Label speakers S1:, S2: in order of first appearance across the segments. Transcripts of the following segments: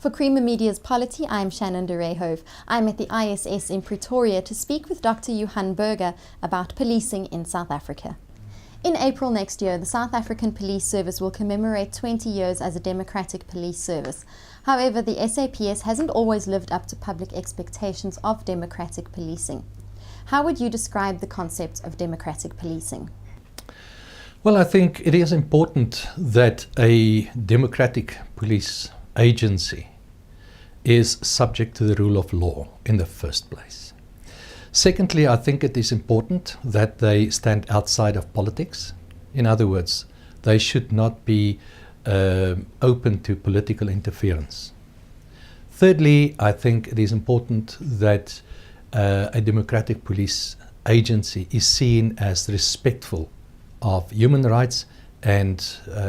S1: For Creamer Media's Polity, I'm Shannon de Rehove. I'm at the ISS in Pretoria to speak with Dr. Johan Burger about policing in South Africa. In April next year, the South African Police Service will commemorate 20 years as a democratic police service. However, the SAPS hasn't always lived up to public expectations of democratic policing. How would you describe the concept of democratic policing?
S2: Well, I think it is important that a democratic police agency is subject to the rule of law in the first place. Secondly, I think it is important that they stand outside of politics. In other words, they should not be open to political interference. Thirdly, I think it is important that a democratic police agency is seen as respectful of human rights and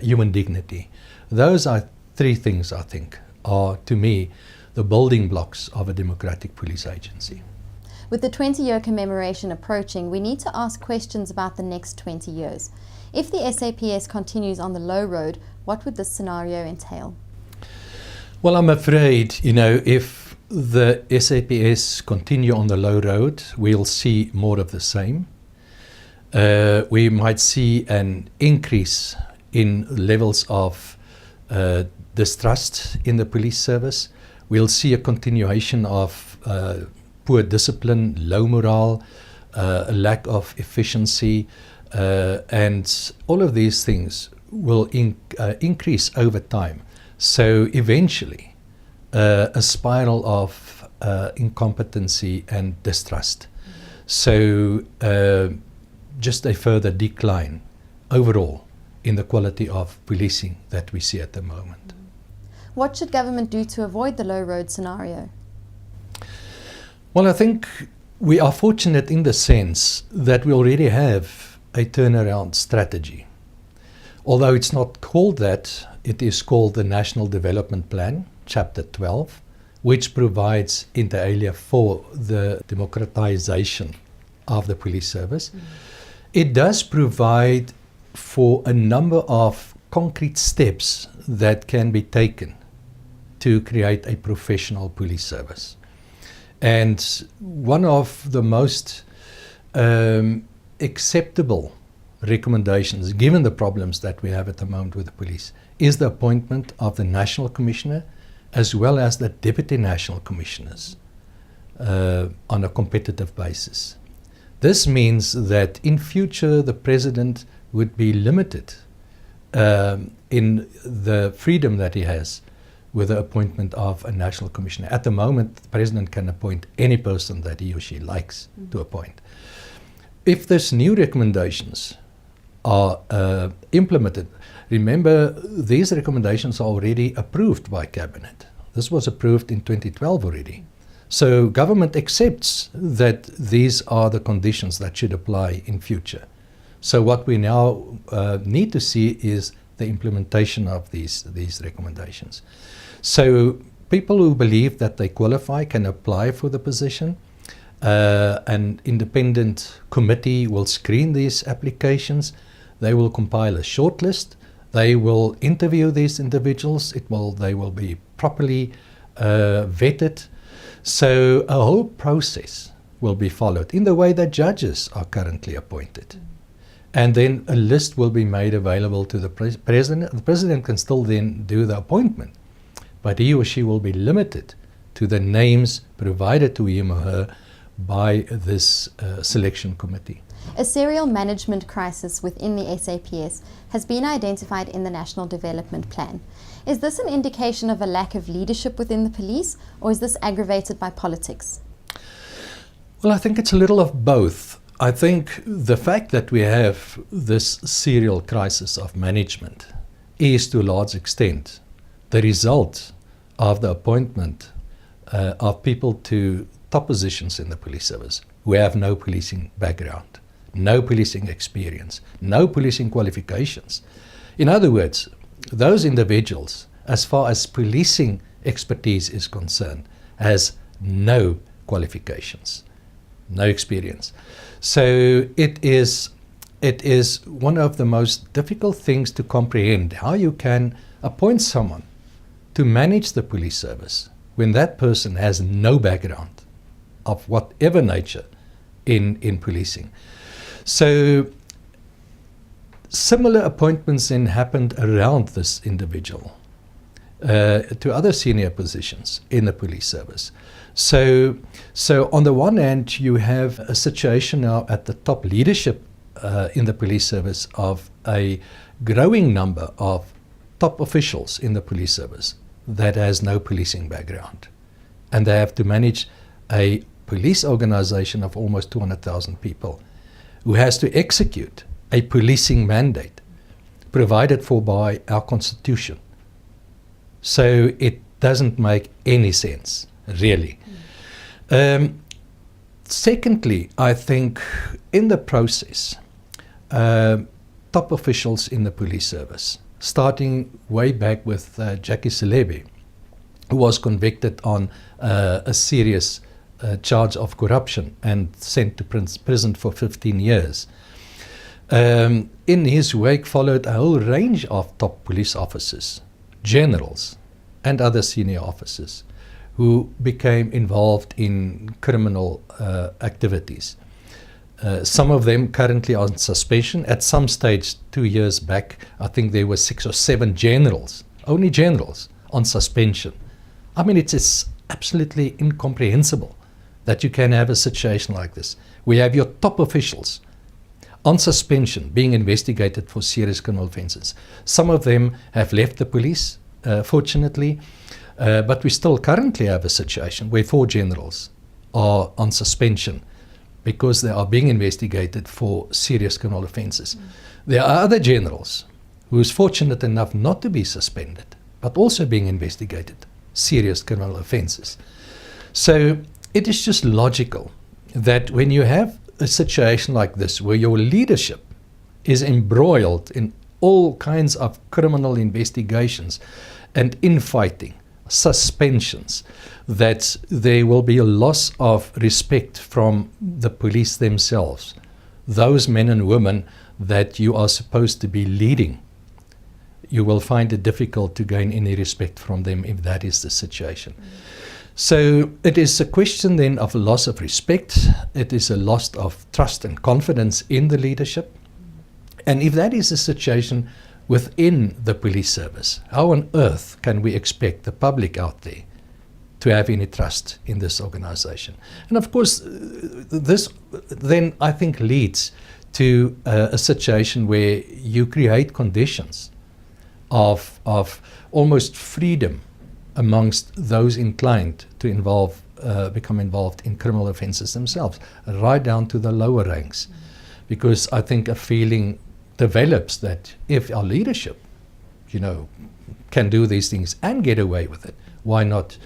S2: human dignity. Those are three things, I think, are to me the building blocks of a democratic police agency.
S1: With the 20-year commemoration approaching, we need to ask questions about the next 20 years. If the SAPS continues on the low road, what would this scenario entail?
S2: Well, I'm afraid, if the SAPS continue on the low road, we'll see more of the same. We might see an increase in levels of distrust in the police service. We'll see a continuation of poor discipline, low morale, a lack of efficiency, and all of these things will increase over time. So eventually, a spiral of incompetency and distrust. So just a further decline overall in the quality of policing that we see at the moment.
S1: What should government do to avoid the low road scenario?
S2: Well, I think we are fortunate in the sense that we already have a turnaround strategy. Although it's not called that, it is called the National Development Plan, Chapter 12, which provides inter alia for the democratization of the police service. It does provide for a number of concrete steps that can be taken to create a professional police service. And one of the most acceptable recommendations, given the problems that we have at the moment with the police, is the appointment of the National Commissioner as well as the Deputy National Commissioners on a competitive basis. This means that in future the President would be limited in the freedom that he has with the appointment of a National Commissioner. At the moment, the President can appoint any person that he or she likes to appoint. If these new recommendations are implemented, remember these recommendations are already approved by Cabinet. This was approved in 2012 already. So government accepts that these are the conditions that should apply in future. So what we now need to see is the implementation of these recommendations. So people who believe that they qualify can apply for the position. An independent committee will screen these applications. They will compile a shortlist. They will interview these individuals. They will be properly vetted. So a whole process will be followed in the way that judges are currently appointed. And then a list will be made available to the President. The President can still then do the appointment, but he or she will be limited to the names provided to him or her by this selection committee.
S1: A serial management crisis within the SAPS has been identified in the National Development Plan. Is this an indication of a lack of leadership within the police, or is this aggravated by politics?
S2: Well, I think it's a little of both. I think the fact that we have this serial crisis of management is to a large extent the result of the appointment of people to top positions in the police service who have no policing background, no policing experience, no policing qualifications. In other words, those individuals, as far as policing expertise is concerned, has no qualifications, no experience. So it is one of the most difficult things to comprehend, how you can appoint someone to manage the police service when that person has no background of whatever nature in policing. So similar appointments then happened around this individual to other senior positions in the police service. So on the one hand, you have a situation now at the top leadership in the police service of a growing number of top officials in the police service that has no policing background. And they have to manage a police organization of almost 200,000 people who has to execute a policing mandate provided for by our Constitution. So it doesn't make any sense, really. Secondly, I think in the process, top officials in the police service, starting way back with Jackie Selebe, who was convicted on a serious charge of corruption and sent to prison for 15 years. In his wake followed a whole range of top police officers, generals, and other senior officers who became involved in criminal activities. Some of them currently on suspension. At some stage 2 years back, I think there were 6 or 7 generals, only generals, on suspension. I mean, it's absolutely incomprehensible that you can have a situation like this. We have your top officials on suspension being investigated for serious criminal offences. Some of them have left the police, fortunately, but we still currently have a situation where 4 generals are on suspension because they are being investigated for serious criminal offences. There are other generals who is fortunate enough not to be suspended, but also being investigated serious criminal offences. So it is just logical that when you have a situation like this where your leadership is embroiled in all kinds of criminal investigations and infighting, suspensions, that there will be a loss of respect from the police themselves, those men and women that you are supposed to be leading. You will find it difficult to gain any respect from them if that is the situation. So it is a question then of a loss of respect. It is a loss of trust and confidence in the leadership. And if that is the situation within the police service, how on earth can we expect the public out there to have any trust in this organization? And of course, this then I think leads to a situation where you create conditions of almost freedom amongst those inclined to become involved in criminal offences themselves, right down to the lower ranks. Because I think a feeling develops that if our leadership, can do these things and get away with it, why not?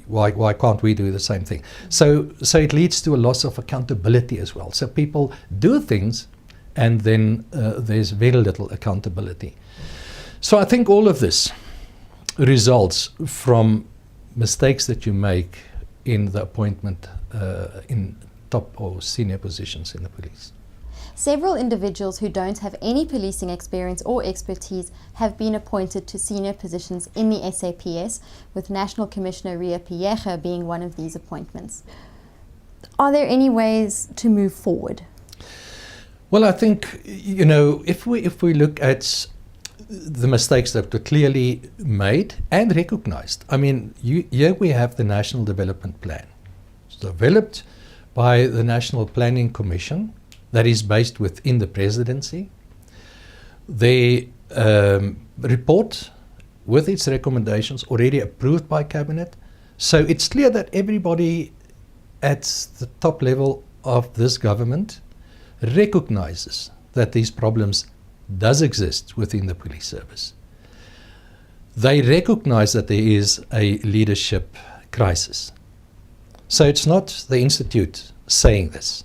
S2: Why can't we do the same thing? So it leads to a loss of accountability as well. So people do things, and then there's very little accountability. So I think all of this results from mistakes that you make in the appointment in top or senior positions in the police.
S1: Several individuals who don't have any policing experience or expertise have been appointed to senior positions in the SAPS, with National Commissioner Ria Piega being one of these appointments. Are there any ways to move forward?
S2: Well, I think, if we look at the mistakes that were clearly made and recognized. I mean, here we have the National Development Plan. It's developed by the National Planning Commission that is based within the presidency. They report with its recommendations already approved by Cabinet. So it's clear that everybody at the top level of this government recognizes that these problems does exist within the police service. They recognize that there is a leadership crisis. So it's not the Institute saying this.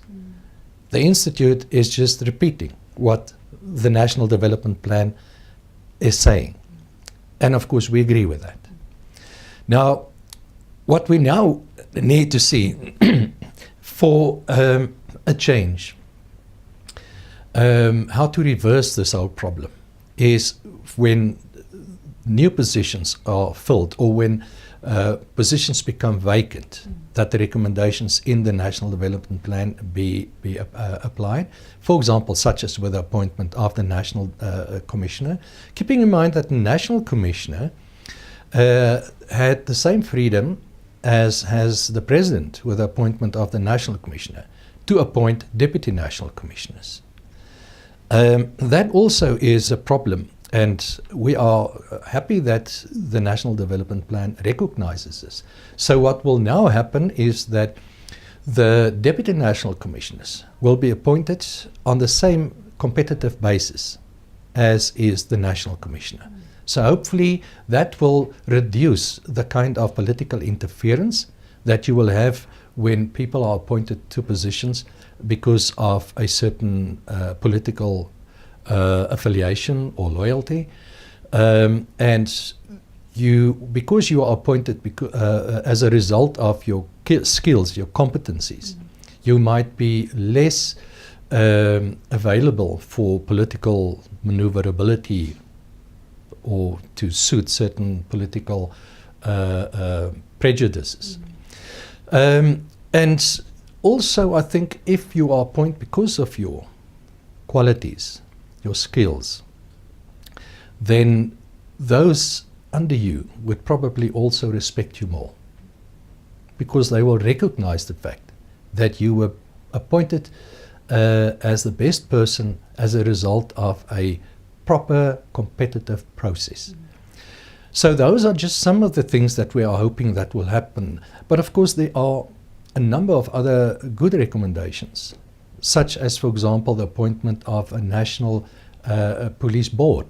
S2: The Institute is just repeating what the National Development Plan is saying. And of course, we agree with that. Now, what we now need to see for a change, how to reverse this whole problem, is when new positions are filled, or when positions become vacant, that the recommendations in the National Development Plan be applied. For example, such as with the appointment of the National Commissioner, keeping in mind that the National Commissioner had the same freedom as has the President with the appointment of the National Commissioner to appoint Deputy National Commissioners. That also is a problem, and we are happy that the National Development Plan recognizes this. So what will now happen is that the Deputy National Commissioners will be appointed on the same competitive basis as is the National Commissioner. So hopefully that will reduce the kind of political interference that you will have when people are appointed to positions because of a certain political affiliation or loyalty. And because you are appointed as a result of your skills, your competencies, you might be less available for political maneuverability or to suit certain political prejudices. And also, I think if you are appointed because of your qualities, your skills, then those under you would probably also respect you more, because they will recognize the fact that you were appointed as the best person as a result of a proper competitive process. So those are just some of the things that we are hoping that will happen. But of course there are a number of other good recommendations, such as, for example, the appointment of a national police board,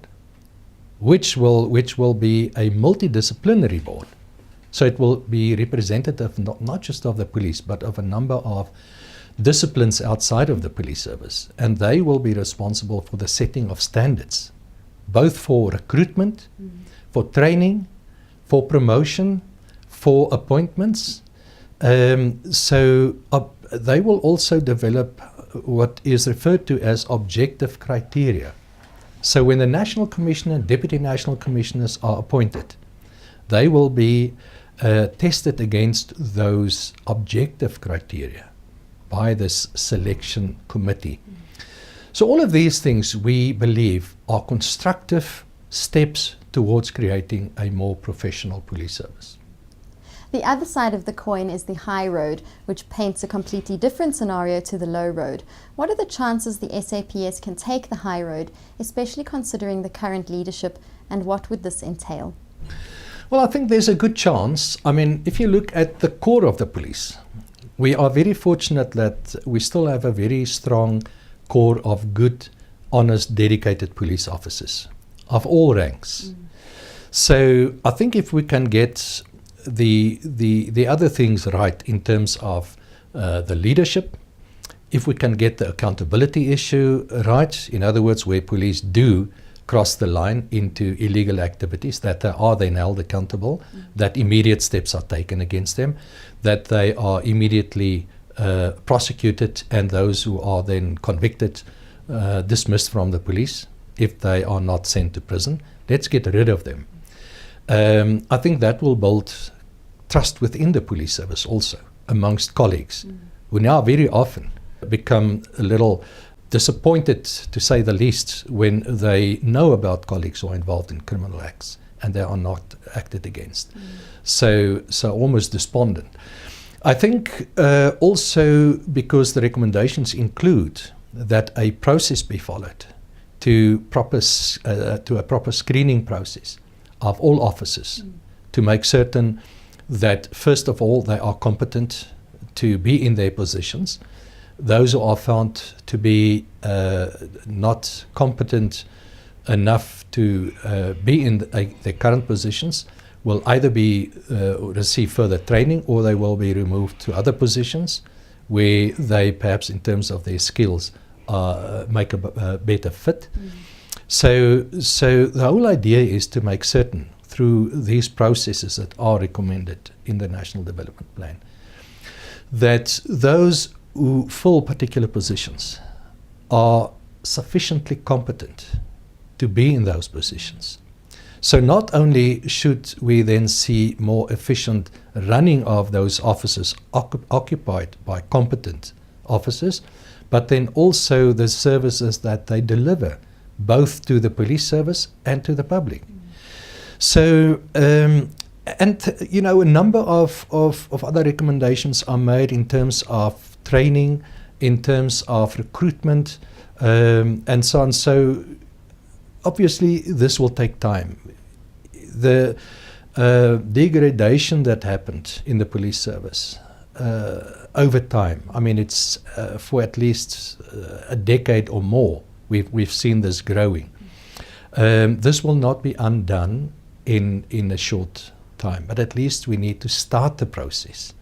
S2: which will be a multidisciplinary board. So it will be representative not just of the police, but of a number of disciplines outside of the police service. And they will be responsible for the setting of standards, both for recruitment, for training, for promotion, for appointments. So they will also develop what is referred to as objective criteria. So when the National Commissioner and Deputy National Commissioners are appointed, they will be tested against those objective criteria by this selection committee. So all of these things, we believe, are constructive steps towards creating a more professional police service.
S1: The other side of the coin is the high road, which paints a completely different scenario to the low road. What are the chances the SAPS can take the high road, especially considering the current leadership, and what would this entail?
S2: Well, I think there's a good chance. I mean, if you look at the core of the police, we are very fortunate that we still have a very strong core of good, honest, dedicated police officers of all ranks. So I think if we can get the other things right in terms of the leadership, if we can get the accountability issue right, in other words, where police do cross the line into illegal activities, that they are then held accountable, that immediate steps are taken against them, that they are immediately prosecuted, and those who are then convicted dismissed from the police if they are not sent to prison. Let's get rid of them. I think that will build trust within the police service also amongst colleagues who now very often become a little disappointed, to say the least, when they know about colleagues who are involved in criminal acts and they are not acted against. So almost despondent. I think also because the recommendations include that a process be followed to a proper screening process of all officers to make certain that, first of all, they are competent to be in their positions. Those who are found to be not competent enough to be in their current positions will either receive further training, or they will be removed to other positions where they perhaps, in terms of their skills, make a better fit. So the whole idea is to make certain, through these processes that are recommended in the National Development Plan, that those who fill particular positions are sufficiently competent to be in those positions. So not only should we then see more efficient running of those offices occupied by competent officers, but then also the services that they deliver, both to the police service and to the public. So, a number of other recommendations are made in terms of training, in terms of recruitment, and so on. So, obviously, this will take time. The degradation that happened in the police service over time, I mean, it's for at least a decade or more, we've seen this growing. This will not be undone in a short time, but at least we need to start the process.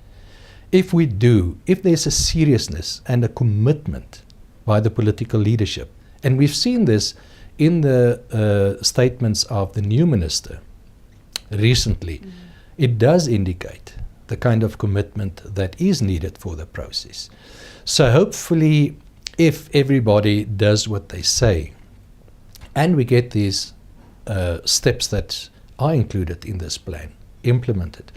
S2: If we do, if there's a seriousness and a commitment by the political leadership, and we've seen this in the statements of the new minister recently, it does indicate the kind of commitment that is needed for the process. So hopefully, if everybody does what they say, and we get these steps that are included in this plan implemented,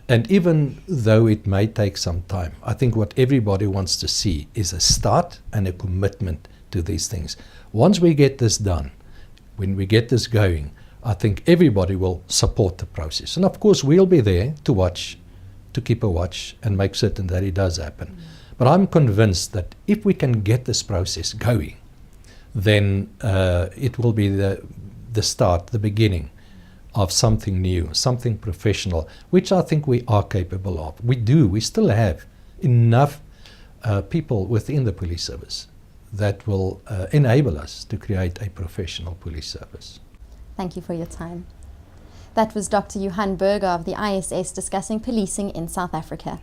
S2: and even though it may take some time, I think what everybody wants to see is a start and a commitment to these things. Once we get this done, when we get this going, I think everybody will support the process. And of course, we'll be there to watch, to keep a watch and make certain that it does happen. But I'm convinced that if we can get this process going, then it will be the start, the beginning of something new, something professional, which I think we are capable of. We still have enough people within the police service that will enable us to create a professional police service.
S1: Thank you for your time. That was Dr. Johan Burger of the ISS discussing policing in South Africa.